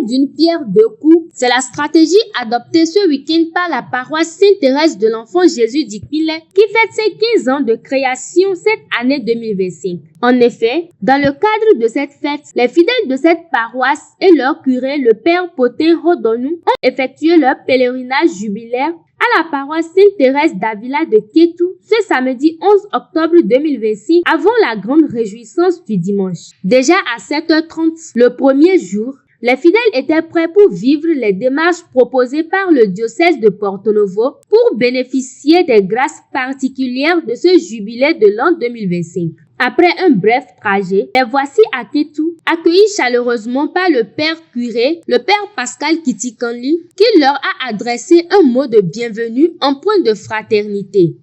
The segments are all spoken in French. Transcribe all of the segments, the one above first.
d'une pierre deux coups, c'est la stratégie adoptée ce week-end par la paroisse Sainte-Thérèse de l'Enfant Jésus d'Ikpilé qui fête ses 15 ans de création cette année 2025. En effet, dans le cadre de cette fête, les fidèles de cette paroisse et leur curé, le père Potin Rodonu, ont effectué leur pèlerinage jubilaire à la paroisse Sainte-Thérèse d'Avila de Kétou ce samedi 11 octobre 2026 avant la grande réjouissance du dimanche. Déjà à 7h30, le premier jour, les fidèles étaient prêts pour vivre les démarches proposées par le diocèse de Porto Novo pour bénéficier des grâces particulières de ce jubilé de l'an 2025. Après un bref trajet, les voici à Kétou, accueillis chaleureusement par le père curé, le père Pascal Kitikanli, qui leur a adressé un mot de bienvenue en point de fraternité.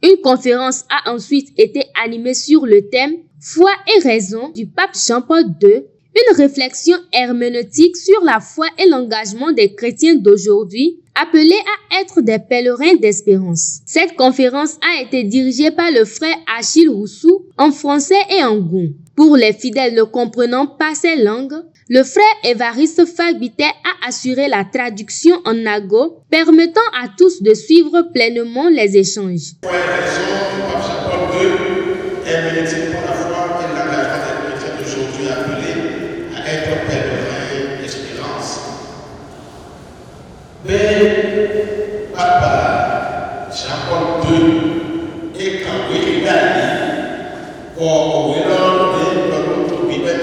Une conférence a ensuite été animée sur le thème « Foi et raison » du pape Jean-Paul II, une réflexion herméneutique sur la foi et l'engagement des chrétiens d'aujourd'hui, appelés à être des pèlerins d'espérance. Cette conférence a été dirigée par le frère Achille Roussou en français et en goût. Pour les fidèles ne comprenant pas ces langues, le frère Évariste Fagbité a assuré la traduction en nago, permettant à tous de suivre pleinement les échanges. Herménétiquement, la foi et l'engagement des chrétiens d'aujourd'hui appelés à être pèlerins d'espérance. Mais Papa Jean-Paul II et quand il gagne, au Wélon et dans l'autre Bibel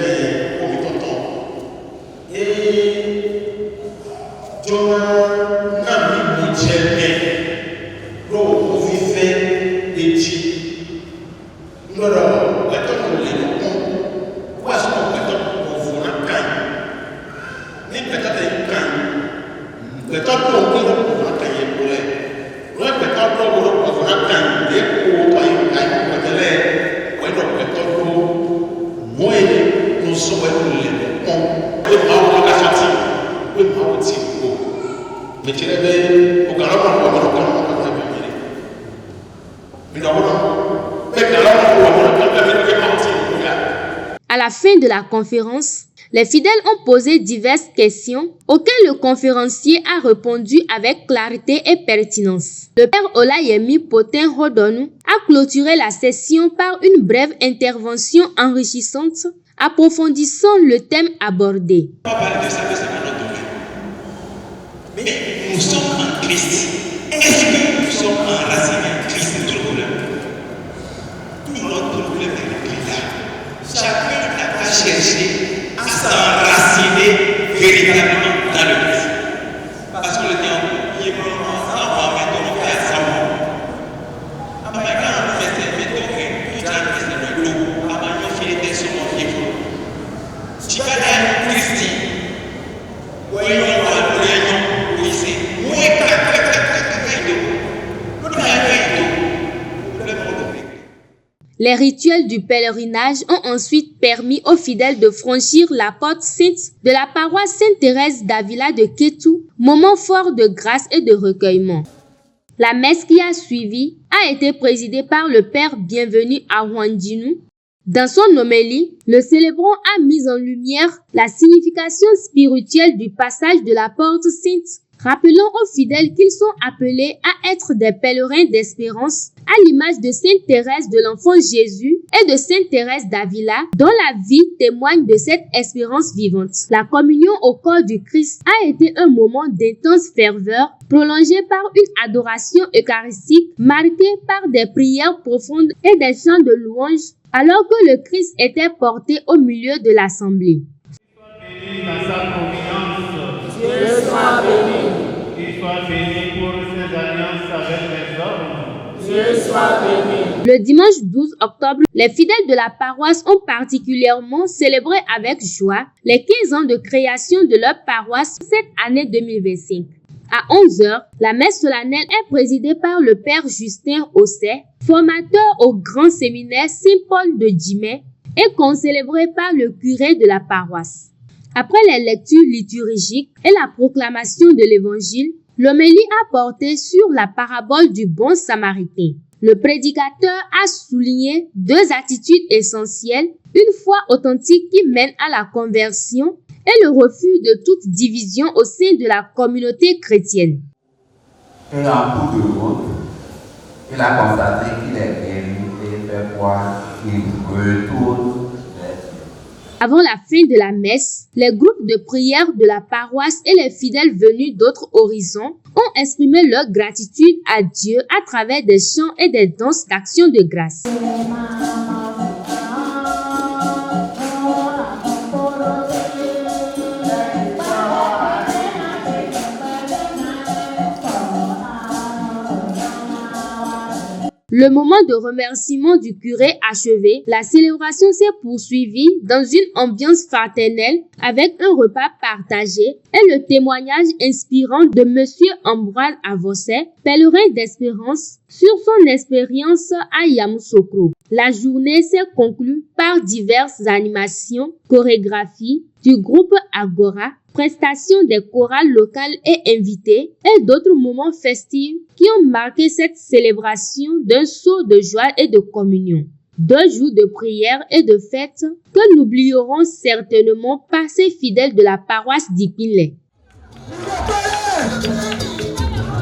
au Mitoton. Et Jonas n'a mis Moudienne, l'eau vivait et dit. Non, le temps où les gens quoi est-ce qu'on peut vous rendre ni peut-être un can, le temps où on peut vous rendre pour les, le temps où on peut vous rendre et pour le temps où moi nous sommes les on peut avoir la sortie, peut avoir aussi mais tu l'avais au carrément pour le temps mais à la fin de la conférence, les fidèles ont posé diverses questions auxquelles le conférencier a répondu avec clarté et pertinence. Le père Olayemi Potin Rodonu a clôturé la session par une brève intervention enrichissante, approfondissant le thème abordé. On va parler de ça, mais ça va notre doctrine. Mais nous sommes en Christ. Est-ce que nous sommes enracinés en Christ? C'est tout le problème. Tout notre problème est là. Chacun n'a pas cherché à s'enraciner véritablement dans le Christ. Parce que le temps, il est vraiment ensemble, mais on fait ensemble. Mais quand on fait ces méthodes, tout ça, c'est le loup. Avant, on fait des sons, on fait tout. Si tu as un Christ, oui, on va le lycée. Oui, Les rituels du pèlerinage ont ensuite permis aux fidèles de franchir la porte sainte de la paroisse Sainte-Thérèse d'Avila de Kétou, moment fort de grâce et de recueillement. La messe qui a suivi a été présidée par le Père Bienvenu Arwandjinou. Dans son homélie, le célébrant a mis en lumière la signification spirituelle du passage de la porte sainte, Rappelons aux fidèles qu'ils sont appelés à être des pèlerins d'espérance à l'image de Sainte Thérèse de l'Enfant Jésus et de Sainte Thérèse d'Avila, dont la vie témoigne de cette espérance vivante. La communion au corps du Christ a été un moment d'intense ferveur, prolongé par une adoration eucharistique marquée par des prières profondes et des chants de louange, alors que le Christ était porté au milieu de l'assemblée. Dans sa providence, Dieu soit béni. qu'il soit béni pour ses alliances avec les hommes. Dieu soit béni. Le dimanche 12 octobre, les fidèles de la paroisse ont particulièrement célébré avec joie les 15 ans de création de leur paroisse cette année 2025. À 11h, la messe solennelle est présidée par le Père Justin Osset, formateur au grand séminaire Saint-Paul de Djimé et concélébrée par le curé de la paroisse. Après les lectures liturgiques et la proclamation de l'Évangile, l'homélie a porté sur la parabole du bon samaritain. Le prédicateur a souligné deux attitudes essentielles, une foi authentique qui mène à la conversion et le refus de toute division au sein de la communauté chrétienne. Et en bout de route, il a constaté qu'il est guéri et fait voir qu'il retourne. Avant la fin de la messe, les groupes de prière de la paroisse et les fidèles venus d'autres horizons ont exprimé leur gratitude à Dieu à travers des chants et des danses d'action de grâce. Le moment de remerciement du curé achevé, la célébration s'est poursuivie dans une ambiance fraternelle avec un repas partagé et le témoignage inspirant de Monsieur Ambroise Avosset, pèlerin d'espérance, sur son expérience à Yamoussoukro. La journée s'est conclue par diverses animations, chorégraphies du groupe Agora, prestations des chorales locales et invités et d'autres moments festifs qui ont marqué cette célébration d'un saut de joie et de communion. 2 jours de prière et de fête que n'oublieront certainement pas ces fidèles de la paroisse d'Ipinlé.